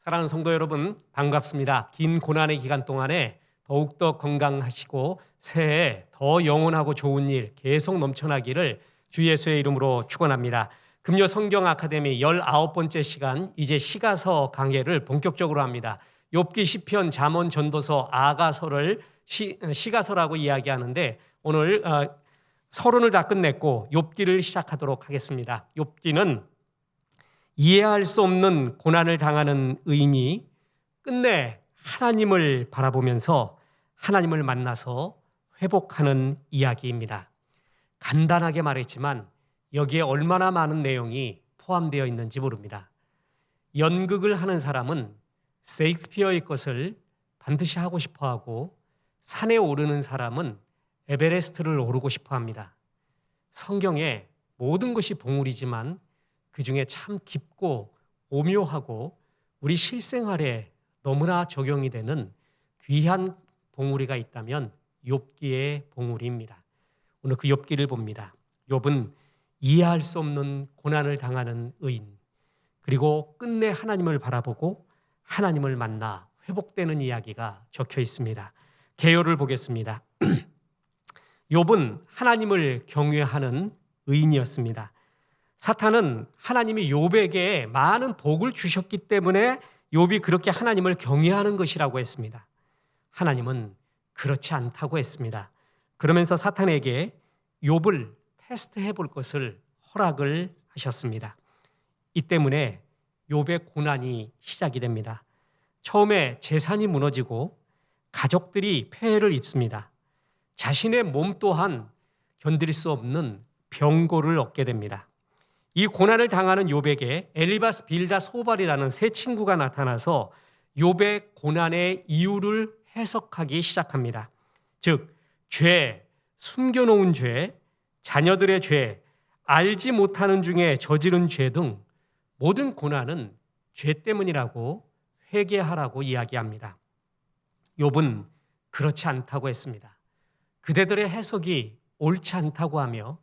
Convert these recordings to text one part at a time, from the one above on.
사랑하는 성도 여러분, 반갑습니다. 긴 고난의 기간 동안에 더욱더 건강하시고 새해에 더 영원하고 좋은 일 계속 넘쳐나기를 주 예수의 이름으로 축원합니다. 금요 성경 아카데미 19번째 시간, 이제 시가서 강해를 본격적으로 합니다. 욥기, 시편, 잠언, 전도서, 아가서를 시가서라고 이야기하는데 오늘 서론을 다 끝냈고 욥기를 시작하도록 하겠습니다. 욥기는 이해할 수 없는 고난을 당하는 의인이 끝내 하나님을 바라보면서 하나님을 만나서 회복하는 이야기입니다. 간단하게 말했지만 여기에 얼마나 많은 내용이 포함되어 있는지 모릅니다. 연극을 하는 사람은 셰익스피어의 것을 반드시 하고 싶어하고 산에 오르는 사람은 에베레스트를 오르고 싶어합니다. 성경에 모든 것이 봉우리지만 그 중에 참 깊고 오묘하고 우리 실생활에 너무나 적용이 되는 귀한 봉우리가 있다면 욥기의 봉우리입니다. 오늘 그 욥기를 봅니다. 욥은 이해할 수 없는 고난을 당하는 의인, 그리고 끝내 하나님을 바라보고 하나님을 만나 회복되는 이야기가 적혀 있습니다. 개요를 보겠습니다. 욥은 하나님을 경외하는 의인이었습니다. 사탄은 하나님이 욥에게 많은 복을 주셨기 때문에 욥이 그렇게 하나님을 경외하는 것이라고 했습니다. 하나님은 그렇지 않다고 했습니다. 그러면서 사탄에게 욥을 테스트해 볼 것을 허락을 하셨습니다. 이 때문에 욥의 고난이 시작이 됩니다. 처음에 재산이 무너지고 가족들이 폐해를 입습니다. 자신의 몸 또한 견딜 수 없는 병고를 얻게 됩니다. 이 고난을 당하는 욥에게 엘리바스, 빌다, 소발이라는 세 친구가 나타나서 욥의 고난의 이유를 해석하기 시작합니다. 즉, 죄, 숨겨놓은 죄, 자녀들의 죄, 알지 못하는 중에 저지른 죄 등 모든 고난은 죄 때문이라고 회개하라고 이야기합니다. 욥은 그렇지 않다고 했습니다. 그대들의 해석이 옳지 않다고 하며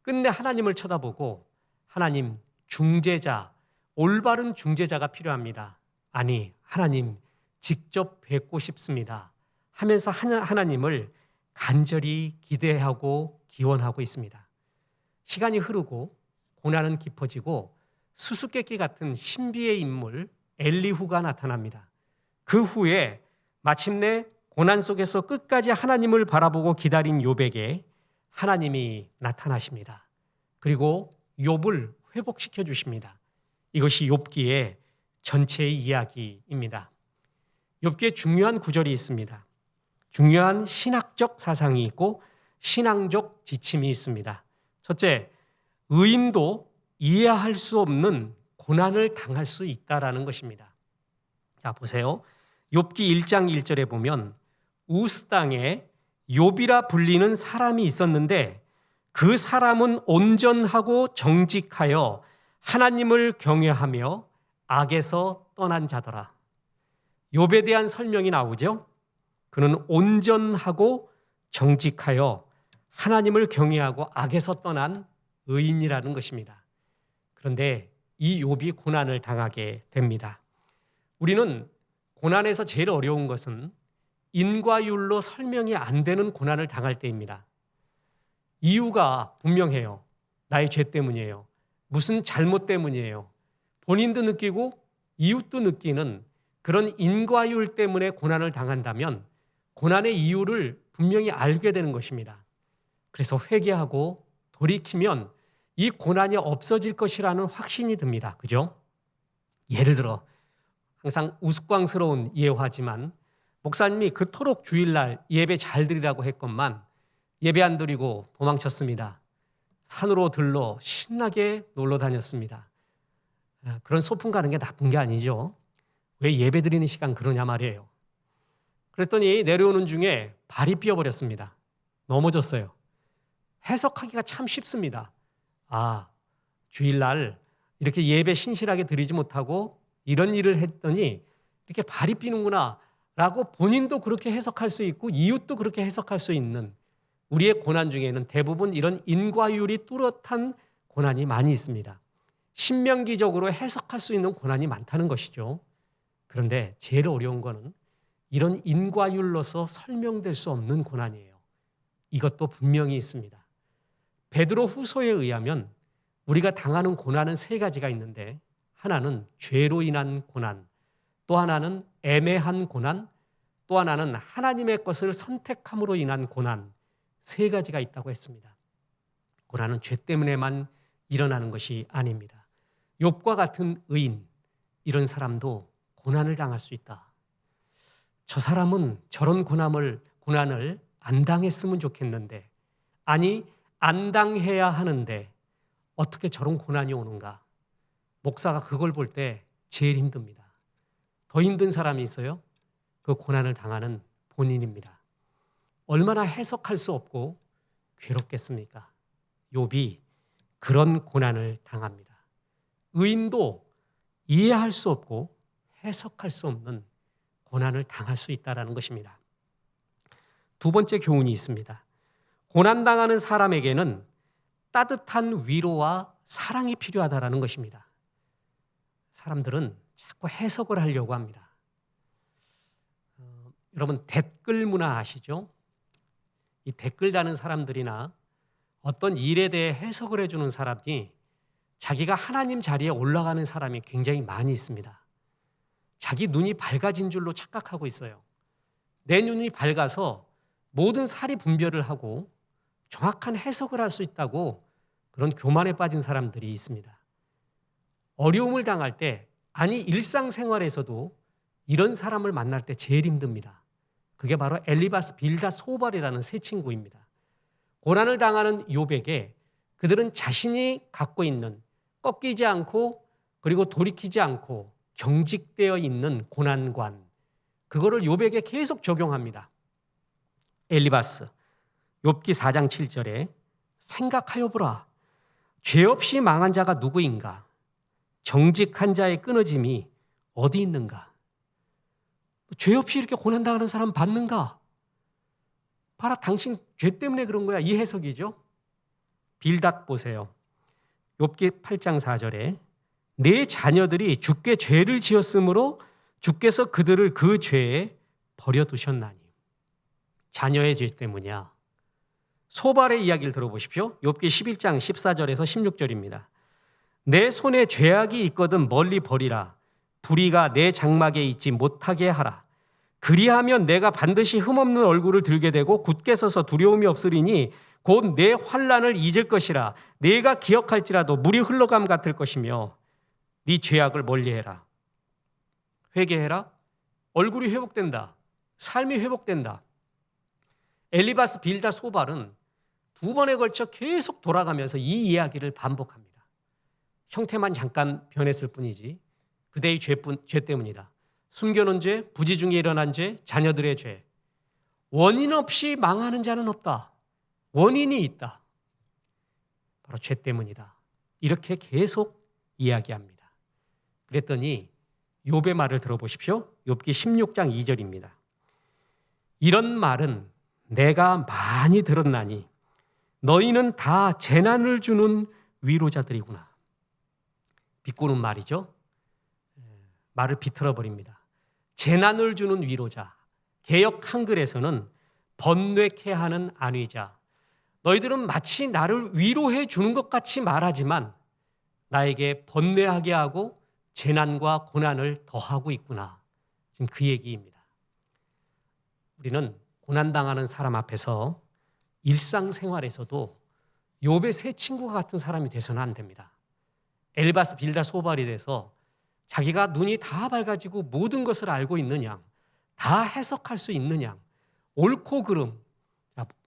끝내 하나님을 쳐다보고 하나님, 중재자, 올바른 중재자가 필요합니다. 아니, 하나님 직접 뵙고 싶습니다 하면서 하나님을 간절히 기대하고 기원하고 있습니다. 시간이 흐르고 고난은 깊어지고 수수께끼 같은 신비의 인물 엘리후가 나타납니다. 그 후에 마침내 고난 속에서 끝까지 하나님을 바라보고 기다린 욥에게 하나님이 나타나십니다. 그리고 욥을 회복시켜 주십니다. 이것이 욥기의 전체의 이야기입니다. 욥기에 중요한 구절이 있습니다. 중요한 신학적 사상이 있고 신앙적 지침이 있습니다. 첫째, 의인도 이해할 수 없는 고난을 당할 수 있다라는 것입니다. 자, 보세요. 욥기 1장 1절에 보면 우스 땅에 욥이라 불리는 사람이 있었는데 그 사람은 온전하고 정직하여 하나님을 경외하며 악에서 떠난 자더라. 욥에 대한 설명이 나오죠. 그는 온전하고 정직하여 하나님을 경외하고 악에서 떠난 의인이라는 것입니다. 그런데 이 욥이 고난을 당하게 됩니다. 우리는 고난에서 제일 어려운 것은 인과율로 설명이 안 되는 고난을 당할 때입니다. 이유가 분명해요. 나의 죄 때문이에요. 무슨 잘못 때문이에요. 본인도 느끼고 이웃도 느끼는 그런 인과율 때문에 고난을 당한다면 고난의 이유를 분명히 알게 되는 것입니다. 그래서 회개하고 돌이키면 이 고난이 없어질 것이라는 확신이 듭니다. 그죠? 예를 들어 항상 우스꽝스러운 예화지만 목사님이 그토록 주일날 예배 잘 드리라고 했건만 예배 안 드리고 도망쳤습니다. 산으로 들러 신나게 놀러 다녔습니다. 그런 소풍 가는 게 나쁜 게 아니죠. 왜 예배 드리는 시간 그러냐 말이에요. 그랬더니 내려오는 중에 발이 삐어버렸습니다. 넘어졌어요. 해석하기가 참 쉽습니다. 아, 주일날 이렇게 예배 신실하게 드리지 못하고 이런 일을 했더니 이렇게 발이 삐는구나 라고 본인도 그렇게 해석할 수 있고 이웃도 그렇게 해석할 수 있는 우리의 고난 중에는 대부분 이런 인과율이 뚜렷한 고난이 많이 있습니다. 신명기적으로 해석할 수 있는 고난이 많다는 것이죠. 그런데 제일 어려운 거는 이런 인과율로서 설명될 수 없는 고난이에요. 이것도 분명히 있습니다. 베드로 후서에 의하면 우리가 당하는 고난은 세 가지가 있는데, 하나는 죄로 인한 고난, 또 하나는 애매한 고난, 또 하나는 하나님의 것을 선택함으로 인한 고난, 세 가지가 있다고 했습니다. 고난은 죄 때문에만 일어나는 것이 아닙니다. 욥과 같은 의인, 이런 사람도 고난을 당할 수 있다. 저 사람은 저런 고난을 안 당했으면 좋겠는데, 아니 안 당해야 하는데 어떻게 저런 고난이 오는가? 목사가 그걸 볼 때 제일 힘듭니다. 더 힘든 사람이 있어요? 그 고난을 당하는 본인입니다. 얼마나 해석할 수 없고 괴롭겠습니까? 욥이 그런 고난을 당합니다. 의인도 이해할 수 없고 해석할 수 없는 고난을 당할 수 있다는 것입니다. 두 번째 교훈이 있습니다. 고난당하는 사람에게는 따뜻한 위로와 사랑이 필요하다는 것입니다. 사람들은 자꾸 해석을 하려고 합니다. 여러분 댓글 문화 아시죠? 이 댓글 다는 사람들이나 어떤 일에 대해 해석을 해주는 사람이 자기가 하나님 자리에 올라가는 사람이 굉장히 많이 있습니다. 자기 눈이 밝아진 줄로 착각하고 있어요. 내 눈이 밝아서 모든 사리 분별을 하고 정확한 해석을 할 수 있다고 그런 교만에 빠진 사람들이 있습니다. 어려움을 당할 때, 아니 일상생활에서도 이런 사람을 만날 때 제일 힘듭니다. 그게 바로 엘리바스 빌닷 소발이라는 세 친구입니다. 고난을 당하는 욥에게 그들은 자신이 갖고 있는 꺾이지 않고 그리고 돌이키지 않고 경직되어 있는 고난관, 그거를 욥에게 계속 적용합니다. 엘리바스, 욥기 4장 7절에 생각하여 보라. 죄 없이 망한 자가 누구인가? 정직한 자의 끊어짐이 어디 있는가? 죄 없이 이렇게 고난당하는 사람 봤는가? 봐라, 당신 죄 때문에 그런 거야. 이 해석이죠. 빌닷 보세요. 욥기 8장 4절에 내 자녀들이 주께 죄를 지었으므로 주께서 그들을 그 죄에 버려두셨나니. 자녀의 죄 때문이야. 소발의 이야기를 들어보십시오. 욥기 11장 14절에서 16절입니다. 내 손에 죄악이 있거든 멀리 버리라. 불의가 내 장막에 있지 못하게 하라. 그리하면 내가 반드시 흠없는 얼굴을 들게 되고 굳게 서서 두려움이 없으리니 곧 내 환난을 잊을 것이라. 내가 기억할지라도 물이 흘러감 같을 것이며 네 죄악을 멀리해라. 회개해라. 얼굴이 회복된다. 삶이 회복된다. 엘리바스 빌닷 소발은 두 번에 걸쳐 계속 돌아가면서 이 이야기를 반복합니다. 형태만 잠깐 변했을 뿐이지 그대의 죄 때문이다. 숨겨놓은 죄, 부지 중에 일어난 죄, 자녀들의 죄. 원인 없이 망하는 자는 없다. 원인이 있다. 바로 죄 때문이다. 이렇게 계속 이야기합니다. 그랬더니 욥의 말을 들어보십시오. 욥기 16장 2절입니다. 이런 말은 내가 많이 들었나니 너희는 다 재난을 주는 위로자들이구나. 비꼬는 말이죠. 말을 비틀어 버립니다. 재난을 주는 위로자. 개역 한글에서는 번뇌케 하는 안위자. 너희들은 마치 나를 위로해 주는 것 같이 말하지만 나에게 번뇌하게 하고 재난과 고난을 더하고 있구나. 지금 그 얘기입니다. 우리는 고난당하는 사람 앞에서 일상생활에서도 욥의 세 친구와 같은 사람이 돼서는 안 됩니다. 엘리바스 빌닷 소발이 돼서 자기가 눈이 다 밝아지고 모든 것을 알고 있는 양, 다 해석할 수 있는 양, 옳고 그름.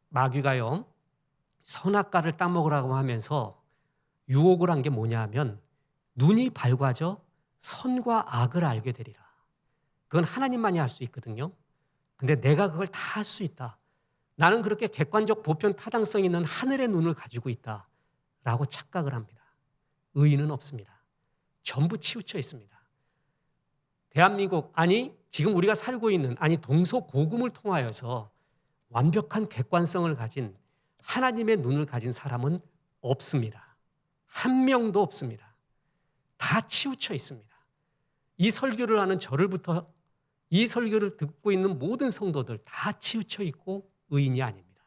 마귀가요, 선악과를 따먹으라고 하면서 유혹을 한 게 뭐냐 하면 눈이 밝아져 선과 악을 알게 되리라. 그건 하나님만이 할 수 있거든요. 근데 내가 그걸 다 할 수 있다. 나는 그렇게 객관적 보편 타당성 있는 하늘의 눈을 가지고 있다라고 착각을 합니다. 의인은 없습니다. 전부 치우쳐 있습니다. 대한민국, 아니 지금 우리가 살고 있는, 아니 동서고금을 통하여서 완벽한 객관성을 가진 하나님의 눈을 가진 사람은 없습니다. 한 명도 없습니다. 다 치우쳐 있습니다. 이 설교를 하는 저를부터 이 설교를 듣고 있는 모든 성도들 다 치우쳐 있고 의인이 아닙니다.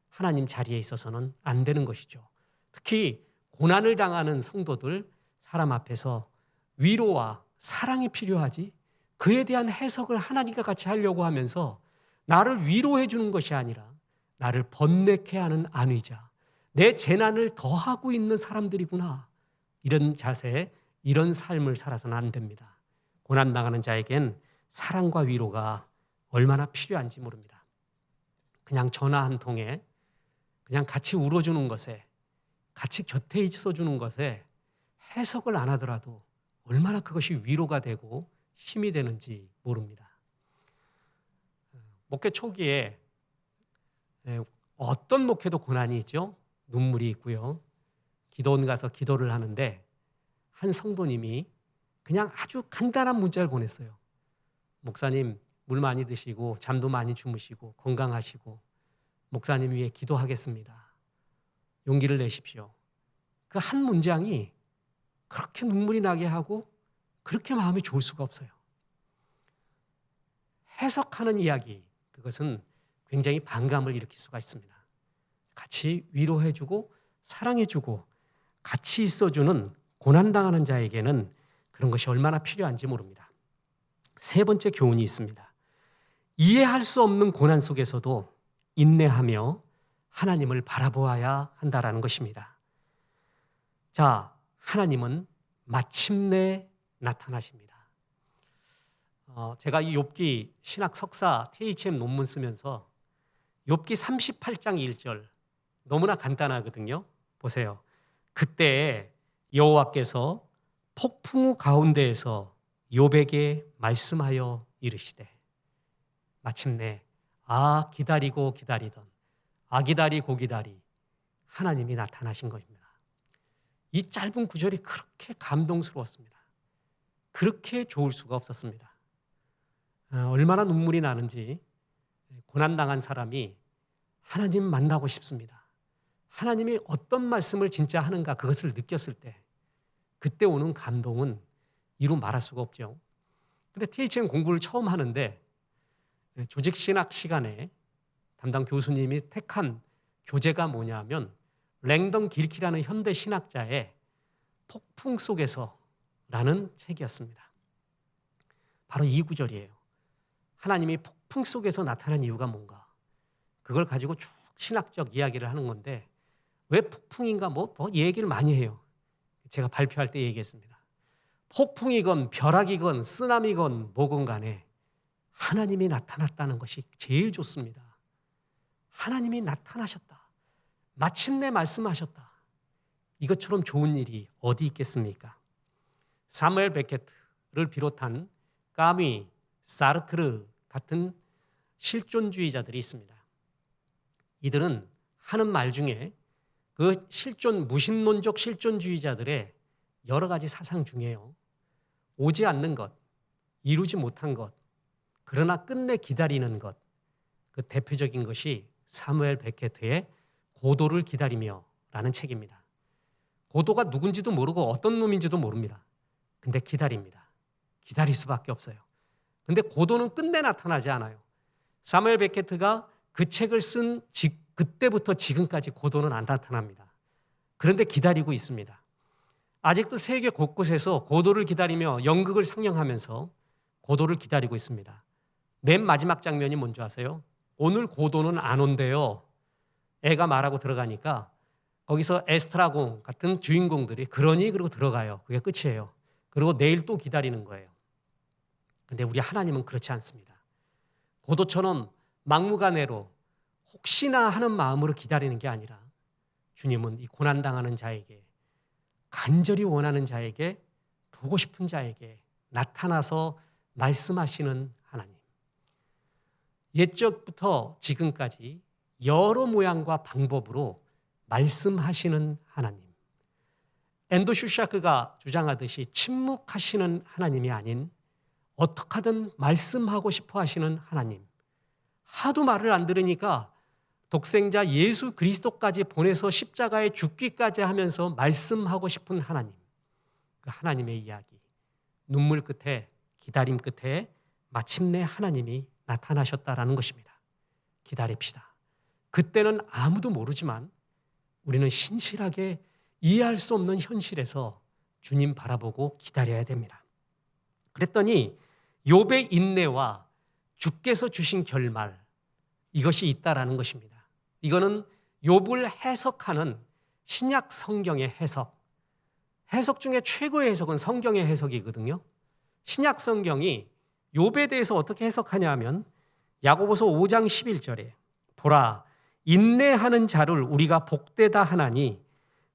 하나님 자리에 있어서는 안 되는 것이죠. 특히 고난을 당하는 성도들, 사람 앞에서 위로와 사랑이 필요하지, 그에 대한 해석을 하나님과 같이 하려고 하면서 나를 위로해 주는 것이 아니라 나를 번뇌케 하는 안위자, 내 재난을 더하고 있는 사람들이구나, 이런 자세, 이런 삶을 살아서는 안 됩니다. 고난당하는 자에겐 사랑과 위로가 얼마나 필요한지 모릅니다. 그냥 전화 한 통에, 그냥 같이 울어주는 것에, 같이 곁에 있어주는 것에 해석을 안 하더라도 얼마나 그것이 위로가 되고 힘이 되는지 모릅니다. 목회 초기에 어떤 목회도 고난이 있죠. 눈물이 있고요. 기도원 가서 기도를 하는데 한 성도님이 그냥 아주 간단한 문자를 보냈어요. 목사님, 물 많이 드시고 잠도 많이 주무시고 건강하시고 목사님 위해 기도하겠습니다. 용기를 내십시오. 그 한 문장이 그렇게 눈물이 나게 하고 그렇게 마음이 좋을 수가 없어요. 해석하는 이야기, 그것은 굉장히 반감을 일으킬 수가 있습니다. 같이 위로해주고 사랑해주고 같이 있어주는 고난당하는 자에게는 그런 것이 얼마나 필요한지 모릅니다. 세 번째 교훈이 있습니다. 이해할 수 없는 고난 속에서도 인내하며 하나님을 바라보아야 한다는 것입니다. 자, 하나님은 마침내 나타나십니다. 제가 이 욥기 신학 석사 THM 논문 쓰면서 욥기 38장 1절 너무나 간단하거든요. 보세요. 그때 여호와께서 폭풍 우 가운데에서 욥에게 말씀하여 이르시되, 마침내 기다리고 기다리던 기다리고 기다리 하나님이 나타나신 것입니다. 이 짧은 구절이 그렇게 감동스러웠습니다. 그렇게 좋을 수가 없었습니다. 얼마나 눈물이 나는지 고난당한 사람이 하나님 만나고 싶습니다. 하나님이 어떤 말씀을 진짜 하는가 그것을 느꼈을 때 그때 오는 감동은 이루 말할 수가 없죠. 그런데 THM 공부를 처음 하는데 조직신학 시간에 담당 교수님이 택한 교재가 뭐냐면 랭던 길키라는 현대 신학자의 폭풍 속에서라는 책이었습니다. 바로 이 구절이에요. 하나님이 폭풍 속에서 나타난 이유가 뭔가, 그걸 가지고 쭉 신학적 이야기를 하는 건데, 왜 폭풍인가 뭐 얘기를 많이 해요. 제가 발표할 때 얘기했습니다. 폭풍이건 벼락이건 쓰나미건 뭐건 간에 하나님이 나타났다는 것이 제일 좋습니다. 하나님이 나타나셨다. 마침내 말씀하셨다. 이것처럼 좋은 일이 어디 있겠습니까? 사무엘 베케트를 비롯한 까미, 사르트르 같은 실존주의자들이 있습니다. 이들은 하는 말 중에 그 무신론적 실존주의자들의 여러 가지 사상 중에요, 오지 않는 것, 이루지 못한 것, 그러나 끝내 기다리는 것, 그 대표적인 것이 사무엘 베케트의 고도를 기다리며 라는 책입니다. 고도가 누군지도 모르고 어떤 놈인지도 모릅니다. 근데 기다립니다. 기다릴 수밖에 없어요. 근데 고도는 끝내 나타나지 않아요. 사무엘 베케트가 그 책을 쓴 그때부터 지금까지 고도는 안 나타납니다. 그런데 기다리고 있습니다. 아직도 세계 곳곳에서 고도를 기다리며 연극을 상영하면서 고도를 기다리고 있습니다. 맨 마지막 장면이 뭔지 아세요? 오늘 고도는 안 온대요. 애가 말하고 들어가니까 거기서 에스트라공 같은 주인공들이 그러고 들어가요. 그게 끝이에요. 그리고 내일 또 기다리는 거예요. 근데 우리 하나님은 그렇지 않습니다. 고도처럼 막무가내로 혹시나 하는 마음으로 기다리는 게 아니라 주님은 이 고난당하는 자에게, 간절히 원하는 자에게, 보고 싶은 자에게 나타나서 말씀하시는 하나님. 옛적부터 지금까지 여러 모양과 방법으로 말씀하시는 하나님. 엔도 슈샤크가 주장하듯이 침묵하시는 하나님이 아닌 어떻게 하든 말씀하고 싶어 하시는 하나님. 하도 말을 안 들으니까 독생자 예수 그리스도까지 보내서 십자가에 죽기까지 하면서 말씀하고 싶은 하나님. 그 하나님의 이야기. 눈물 끝에, 기다림 끝에 마침내 하나님이 나타나셨다라는 것입니다. 기다립시다. 그때는 아무도 모르지만 우리는 신실하게 이해할 수 없는 현실에서 주님 바라보고 기다려야 됩니다. 그랬더니 욥의 인내와 주께서 주신 결말, 이것이 있다라는 것입니다. 이거는 욥을 해석하는 신약 성경의 해석 중에 최고의 해석은 성경의 해석이거든요. 신약 성경이 욥에 대해서 어떻게 해석하냐 하면 야고보서 5장 11절에 보라, 인내하는 자를 우리가 복되다 하나니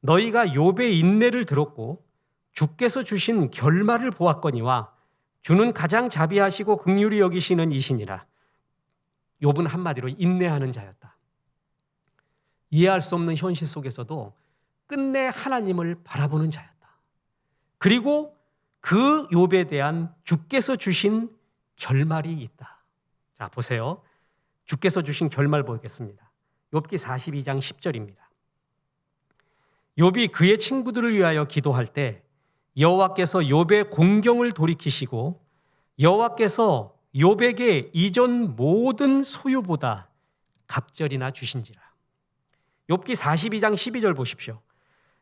너희가 욥의 인내를 들었고 주께서 주신 결말을 보았거니와 주는 가장 자비하시고 긍휼히 여기시는 이시니라. 욥은 한마디로 인내하는 자였다. 이해할 수 없는 현실 속에서도 끝내 하나님을 바라보는 자였다. 그리고 그 욥에 대한 주께서 주신 결말이 있다. 자, 보세요. 주께서 주신 결말 보겠습니다. 욥기 42장 10절입니다. 욥이 그의 친구들을 위하여 기도할 때 여호와께서 욥의 공경을 돌이키시고 여호와께서 욥에게 이전 모든 소유보다 갑절이나 주신지라. 욥기 42장 12절 보십시오.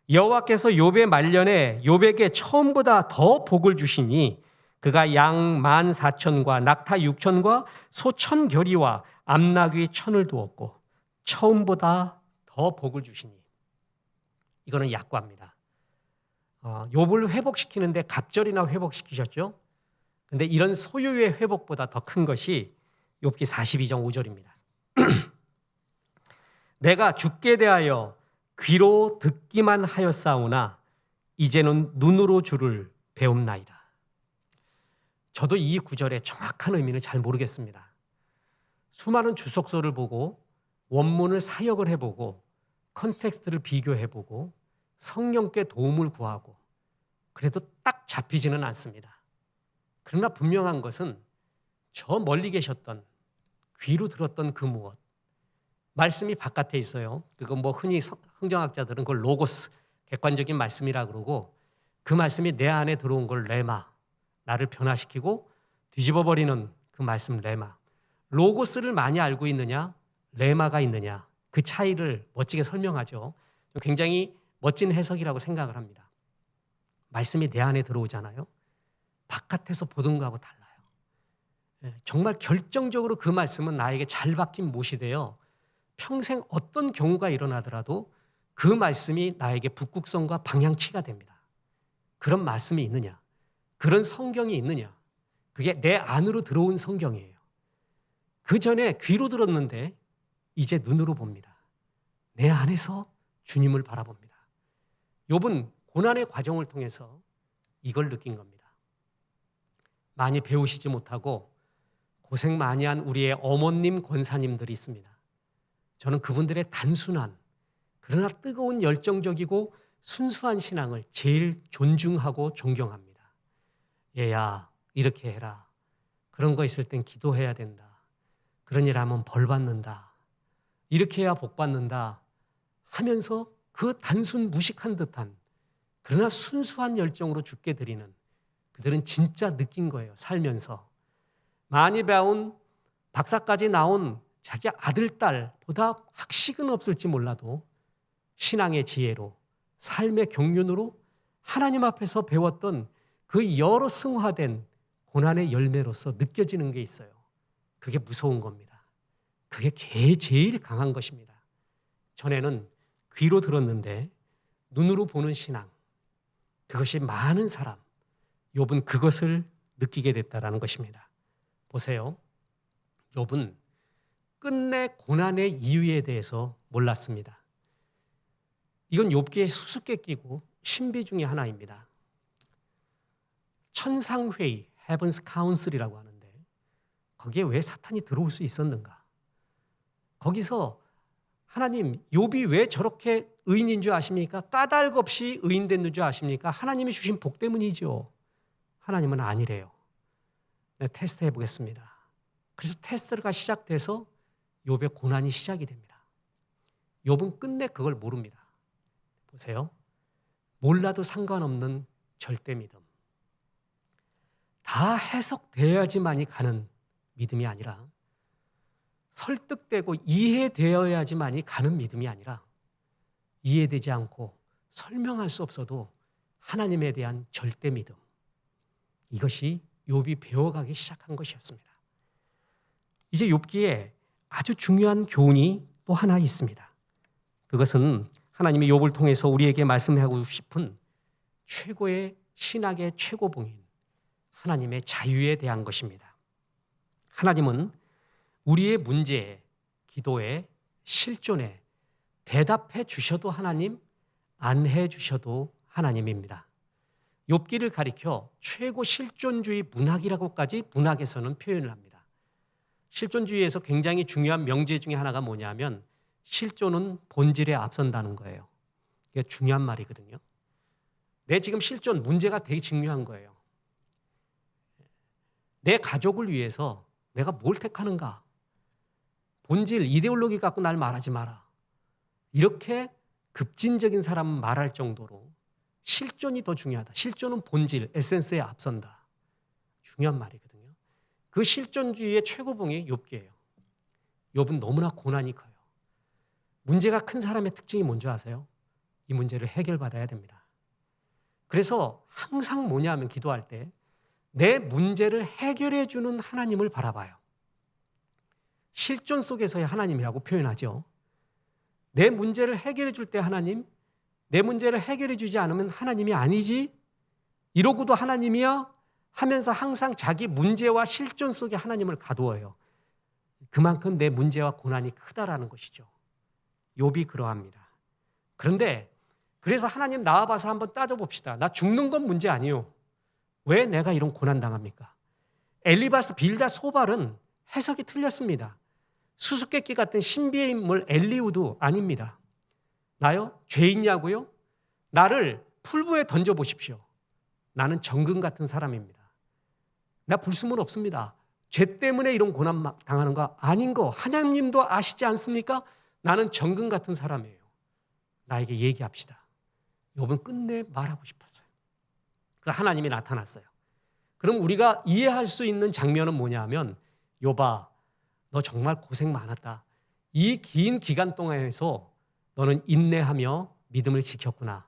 여호와께서 욥의 말년에 욥에게 처음보다 더 복을 주시니 그가 양 14,000과 낙타 6,000과 소 1,000결이와 암나귀 1,000을 두었고 처음보다 더 복을 주시니. 이거는 약과입니다. 욥을 회복시키는데 갑절이나 회복시키셨죠. 그런데 이런 소유의 회복보다 더 큰 것이 욥기 42장 5절입니다. 내가 주께 대하여 귀로 듣기만 하였사오나 이제는 눈으로 주를 배움나이다. 저도 이 구절의 정확한 의미는 잘 모르겠습니다. 수많은 주석서를 보고 원문을 사역을 해보고 컨텍스트를 비교해보고 성령께 도움을 구하고 그래도 딱 잡히지는 않습니다. 그러나 분명한 것은 저 멀리 계셨던 귀로 들었던 그 무엇, 말씀이 바깥에 있어요. 그거 흔히 성경학자들은 그걸 로고스, 객관적인 말씀이라 그러고 그 말씀이 내 안에 들어온 걸 레마, 나를 변화시키고 뒤집어버리는 그 말씀 레마. 로고스를 많이 알고 있느냐, 레마가 있느냐, 그 차이를 멋지게 설명하죠. 굉장히 멋진 해석이라고 생각을 합니다. 말씀이 내 안에 들어오잖아요. 바깥에서 보던 거하고 달라요. 정말 결정적으로 그 말씀은 나에게 잘 박힌 못이 되어 평생 어떤 경우가 일어나더라도 그 말씀이 나에게 북극성과 방향키가 됩니다. 그런 말씀이 있느냐? 그런 성경이 있느냐? 그게 내 안으로 들어온 성경이에요. 그 전에 귀로 들었는데 이제 눈으로 봅니다. 내 안에서 주님을 바라봅니다. 욥은 고난의 과정을 통해서 이걸 느낀 겁니다. 많이 배우시지 못하고 고생 많이 한 우리의 어머님 권사님들이 있습니다. 저는 그분들의 단순한 그러나 뜨거운 열정적이고 순수한 신앙을 제일 존중하고 존경합니다. 얘야, 이렇게 해라. 그런 거 있을 땐 기도해야 된다. 그런 일 하면 벌 받는다. 이렇게 해야 복 받는다 하면서 그 단순 무식한 듯한 그러나 순수한 열정으로 주께 드리는, 그들은 진짜 느낀 거예요. 살면서 많이 배운 박사까지 나온 자기 아들, 딸보다 학식은 없을지 몰라도 신앙의 지혜로 삶의 경륜으로 하나님 앞에서 배웠던 그 여러 승화된 고난의 열매로서 느껴지는 게 있어요. 그게 무서운 겁니다. 그게 제일 강한 것입니다. 전에는 귀로 들었는데 눈으로 보는 신앙, 그것이 많은 사람, 욥은 그것을 느끼게 됐다라는 것입니다. 보세요. 욥은 끝내 고난의 이유에 대해서 몰랐습니다. 이건 욥기의 수수께끼고 신비 중에 하나입니다. 천상회의, Heaven's Council이라고 하는데 거기에 왜 사탄이 들어올 수 있었는가? 거기서 하나님, 욥이 왜 저렇게 의인인 줄 아십니까? 까닭 없이 의인된 줄 아십니까? 하나님이 주신 복 때문이죠. 하나님은 아니래요. 네, 테스트 해보겠습니다. 그래서 테스트가 시작돼서 욥의 고난이 시작이 됩니다. 욥은 끝내 그걸 모릅니다. 보세요. 몰라도 상관없는 절대 믿음. 다 해석되어야지만이 가는 믿음이 아니라 설득되고 이해되어야지만이 가는 믿음이 아니라 이해되지 않고 설명할 수 없어도 하나님에 대한 절대 믿음. 이것이 욥이 배워가기 시작한 것이었습니다. 이제 욥기에 아주 중요한 교훈이 또 하나 있습니다. 그것은 하나님이 욥을 통해서 우리에게 말씀하고 싶은 최고의 신학의 최고봉인 하나님의 자유에 대한 것입니다. 하나님은 우리의 문제에, 기도에, 실존에 대답해 주셔도 하나님, 안 해 주셔도 하나님입니다. 욥기를 가리켜 최고 실존주의 문학이라고까지 문학에서는 표현을 합니다. 실존주의에서 굉장히 중요한 명제 중에 하나가 뭐냐면 실존은 본질에 앞선다는 거예요. 이게 중요한 말이거든요. 내 지금 실존, 문제가 되게 중요한 거예요. 내 가족을 위해서 내가 뭘 택하는가? 본질, 이데올로기 갖고 날 말하지 마라. 이렇게 급진적인 사람은 말할 정도로 실존이 더 중요하다. 실존은 본질, 에센스에 앞선다. 중요한 말이거든요. 그 실존주의의 최고봉이 욥기예요. 욥은 너무나 고난이 커요. 문제가 큰 사람의 특징이 뭔지 아세요? 이 문제를 해결받아야 됩니다. 그래서 항상 뭐냐 하면 기도할 때 내 문제를 해결해 주는 하나님을 바라봐요. 실존 속에서의 하나님이라고 표현하죠. 내 문제를 해결해 줄 때 하나님, 내 문제를 해결해 주지 않으면 하나님이 아니지? 이러고도 하나님이야? 하면서 항상 자기 문제와 실존 속에 하나님을 가두어요. 그만큼 내 문제와 고난이 크다라는 것이죠. 욥이 그러합니다. 그런데 그래서 하나님 나와봐서 한번 따져봅시다. 나 죽는 건 문제 아니요. 왜 내가 이런 고난 당합니까? 엘리바스, 빌다, 소발은 해석이 틀렸습니다. 수수께끼 같은 신비의 인물 엘리후도 아닙니다. 나요? 죄인냐고요? 나를 풀부에 던져보십시오. 나는 정금 같은 사람입니다. 나 불순물 없습니다. 죄 때문에 이런 고난 당하는 거 아닌 거 하나님도 아시지 않습니까? 나는 정금 같은 사람이에요. 나에게 얘기합시다. 욥은 끝내 말하고 싶었어요. 그 하나님이 나타났어요. 그럼 우리가 이해할 수 있는 장면은 뭐냐 하면 욥아, 너 정말 고생 많았다. 이 긴 기간 동안에서 너는 인내하며 믿음을 지켰구나.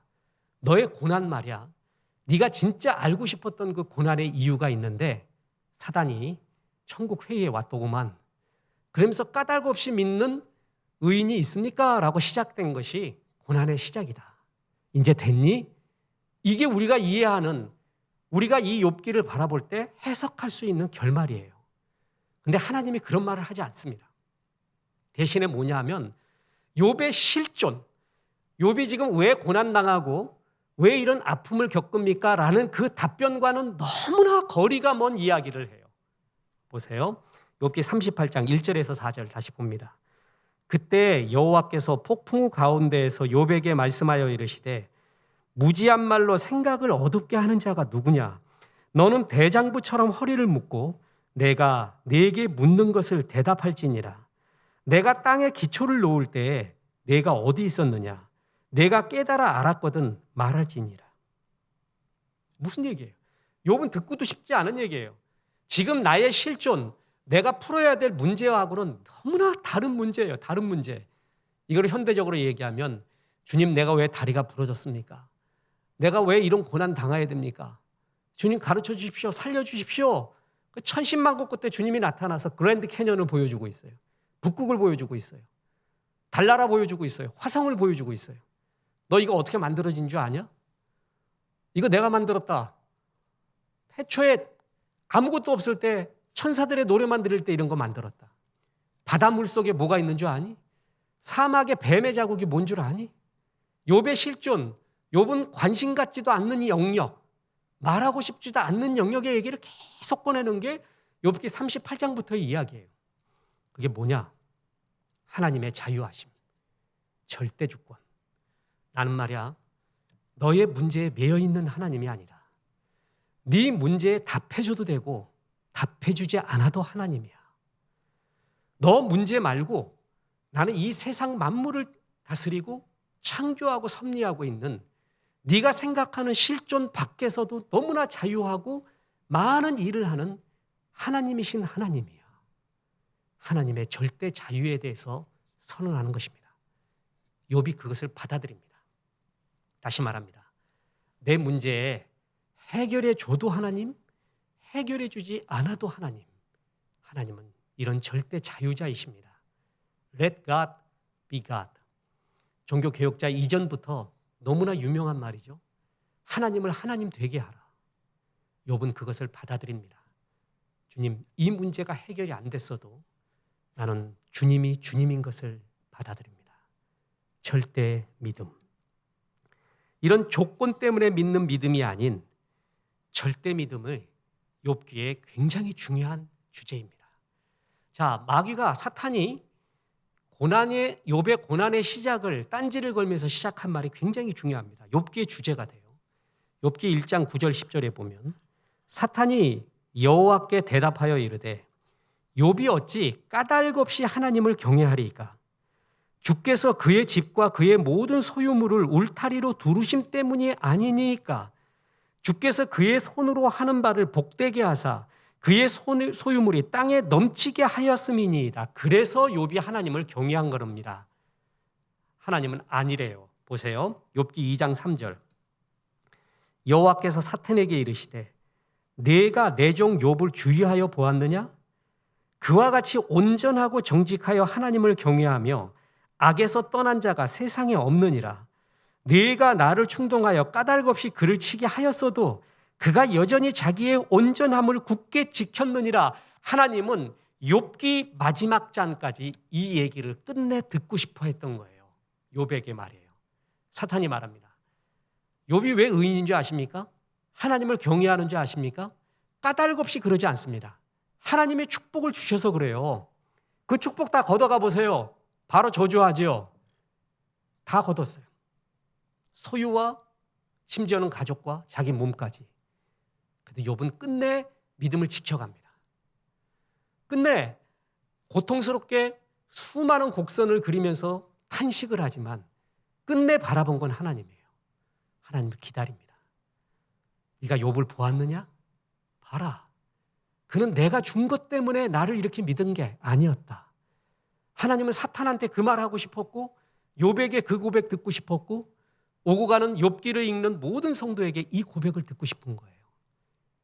너의 고난 말이야. 네가 진짜 알고 싶었던 그 고난의 이유가 있는데 사단이 천국 회의에 왔더구만. 그러면서 까닭 없이 믿는 의인이 있습니까? 라고 시작된 것이 고난의 시작이다. 이제 됐니? 이게 우리가 이해하는, 우리가 이 욥기를 바라볼 때 해석할 수 있는 결말이에요. 근데 하나님이 그런 말을 하지 않습니다. 대신에 뭐냐 하면 욥의 실존, 욥이 지금 왜 고난당하고 왜 이런 아픔을 겪습니까? 라는 그 답변과는 너무나 거리가 먼 이야기를 해요. 보세요. 욥기 38장 1절에서 4절 다시 봅니다. 그때 여호와께서 폭풍우 가운데에서 욥에게 말씀하여 이르시되 무지한 말로 생각을 어둡게 하는 자가 누구냐? 너는 대장부처럼 허리를 묶고 내가 네게 묻는 것을 대답할지니라. 내가 땅에 기초를 놓을 때에 내가 어디 있었느냐? 내가 깨달아 알았거든 말할지니라. 무슨 얘기예요? 욥은 듣고도 싶지 않은 얘기예요. 지금 나의 실존, 내가 풀어야 될 문제하고는 너무나 다른 문제예요. 다른 문제. 이걸 현대적으로 얘기하면 주님, 내가 왜 다리가 부러졌습니까? 내가 왜 이런 고난 당해야 됩니까? 주님 가르쳐 주십시오. 살려 주십시오. 그 천신만고 끝에 주님이 나타나서 그랜드 캐년을 보여주고 있어요. 북극을 보여주고 있어요. 달나라 보여주고 있어요. 화성을 보여주고 있어요. 너 이거 어떻게 만들어진 줄 아냐? 이거 내가 만들었다. 태초에 아무것도 없을 때 천사들의 노래만 들을 때 이런 거 만들었다. 바다 물속에 뭐가 있는 줄 아니? 사막에 뱀의 자국이 뭔 줄 아니? 욥의 실존, 욥은 관심 갖지도 않는 이 영역, 말하고 싶지도 않는 영역의 얘기를 계속 꺼내는 게 욥기 38장부터의 이야기예요. 그게 뭐냐? 하나님의 자유하심, 절대주권. 나는 말이야, 너의 문제에 매여 있는 하나님이 아니라 네 문제에 답해줘도 되고 답해주지 않아도 하나님이야. 너 문제 말고 나는 이 세상 만물을 다스리고 창조하고 섭리하고 있는 네가 생각하는 실존 밖에서도 너무나 자유하고 많은 일을 하는 하나님이신 하나님이야. 하나님의 절대 자유에 대해서 선언하는 것입니다. 욥이 그것을 받아들입니다. 다시 말합니다. 내 문제에 해결해 줘도 하나님, 해결해 주지 않아도 하나님. 하나님은 이런 절대 자유자이십니다. Let God be God. 종교개혁자 이전부터 너무나 유명한 말이죠. 하나님을 하나님 되게 하라. 욥은 그것을 받아들입니다. 주님, 이 문제가 해결이 안 됐어도 나는 주님이 주님인 것을 받아들입니다. 절대 믿음. 이런 조건 때문에 믿는 믿음이 아닌 절대 믿음을 욥기에 굉장히 중요한 주제입니다. 자, 마귀가 사탄이 욥의 고난의 시작을 딴지를 걸면서 시작한 말이 굉장히 중요합니다. 욥기의 주제가 돼요. 욥기 1장 9절 10절에 보면 사탄이 여호와께 대답하여 이르되 욥이 어찌 까닭 없이 하나님을 경외하리이까? 주께서 그의 집과 그의 모든 소유물을 울타리로 두르심 때문이 아니니까? 주께서 그의 손으로 하는 바를 복되게 하사 그의 소유물이 땅에 넘치게 하였음이니이다. 그래서 욥이 하나님을 경외한 겁니다. 하나님은 아니래요. 보세요. 욥기 2장 3절. 여호와께서 사탄에게 이르시되 내가 내 종 욥을 주의하여 보았느냐? 그와 같이 온전하고 정직하여 하나님을 경외하며 악에서 떠난 자가 세상에 없느니라. 네가 나를 충동하여 까닭 없이 그를 치게 하였어도 그가 여전히 자기의 온전함을 굳게 지켰느니라. 하나님은 욥기 마지막 장까지 이 얘기를 끝내 듣고 싶어 했던 거예요. 욥에게 말이에요. 사탄이 말합니다. 욥이 왜 의인인 줄 아십니까? 하나님을 경외하는 줄 아십니까? 까닭 없이 그러지 않습니다. 하나님의 축복을 주셔서 그래요. 그 축복 다 걷어가 보세요. 바로 저주하죠. 다 걷었어요. 소유와 심지어는 가족과 자기 몸까지. 그런데 욥은 끝내 믿음을 지켜갑니다. 끝내 고통스럽게 수많은 곡선을 그리면서 탄식을 하지만 끝내 바라본 건 하나님이에요. 하나님을 기다립니다. 네가 욥을 보았느냐? 봐라. 그는 내가 준 것 때문에 나를 이렇게 믿은 게 아니었다. 하나님은 사탄한테 그 말하고 싶었고 욥에게 그 고백 듣고 싶었고 오고 가는 욥기를 읽는 모든 성도에게 이 고백을 듣고 싶은 거예요.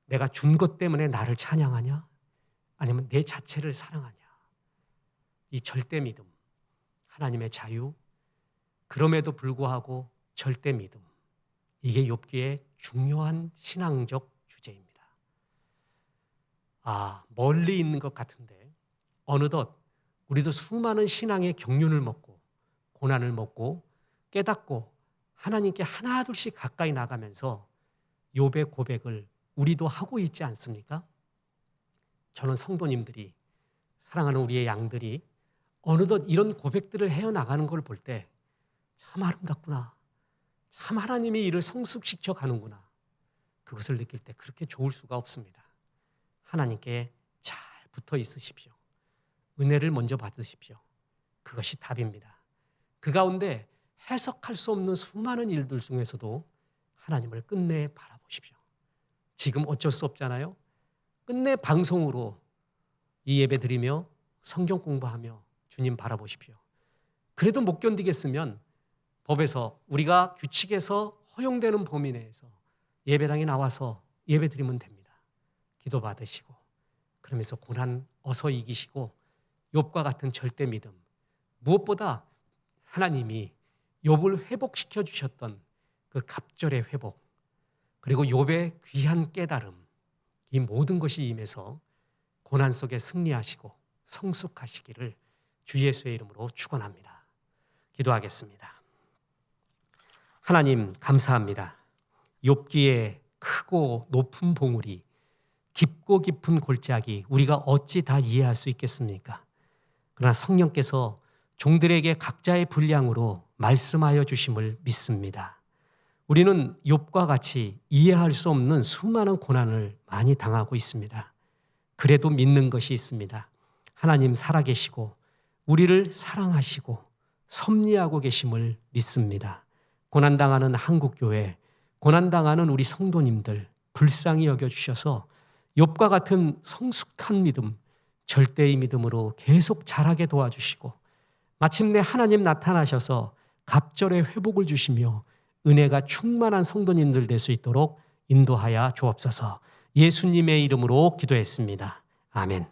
내가 준 것 때문에 나를 찬양하냐? 아니면 내 자체를 사랑하냐? 이 절대 믿음, 하나님의 자유, 그럼에도 불구하고 절대 믿음. 이게 욥기의 중요한 신앙적 주제입니다. 멀리 있는 것 같은데 어느덧 우리도 수많은 신앙의 경륜을 먹고 고난을 먹고 깨닫고 하나님께 하나둘씩 가까이 나가면서 욥의 고백을 우리도 하고 있지 않습니까? 저는 성도님들이, 사랑하는 우리의 양들이 어느덧 이런 고백들을 헤어나가는 걸 볼 때 참 아름답구나. 참 하나님이 이를 성숙시켜 가는구나. 그것을 느낄 때 그렇게 좋을 수가 없습니다. 하나님께 잘 붙어 있으십시오. 은혜를 먼저 받으십시오. 그것이 답입니다. 그 가운데 해석할 수 없는 수많은 일들 중에서도 하나님을 끝내 바라보십시오. 지금 어쩔 수 없잖아요. 끝내 방송으로 이 예배 드리며 성경 공부하며 주님 바라보십시오. 그래도 못 견디겠으면 법에서 우리가 규칙에서 허용되는 범위 내에서 예배당에 나와서 예배 드리면 됩니다. 기도 받으시고 그러면서 고난 어서 이기시고 욥과 같은 절대 믿음, 무엇보다 하나님이 욥을 회복시켜 주셨던 그 갑절의 회복, 그리고 욥의 귀한 깨달음, 이 모든 것이 임해서 고난 속에 승리하시고 성숙하시기를 주 예수의 이름으로 축원합니다. 기도하겠습니다. 하나님 감사합니다. 욥기의 크고 높은 봉우리, 깊고 깊은 골짜기 우리가 어찌 다 이해할 수 있겠습니까? 그러나 성령께서 종들에게 각자의 분량으로 말씀하여 주심을 믿습니다. 우리는 욥과 같이 이해할 수 없는 수많은 고난을 많이 당하고 있습니다. 그래도 믿는 것이 있습니다. 하나님 살아계시고 우리를 사랑하시고 섭리하고 계심을 믿습니다. 고난당하는 한국교회, 고난당하는 우리 성도님들 불쌍히 여겨주셔서 욥과 같은 성숙한 믿음, 절대의 믿음으로 계속 자라게 도와주시고 마침내 하나님 나타나셔서 갑절의 회복을 주시며 은혜가 충만한 성도님들 될 수 있도록 인도하여 주옵소서. 예수님의 이름으로 기도했습니다. 아멘.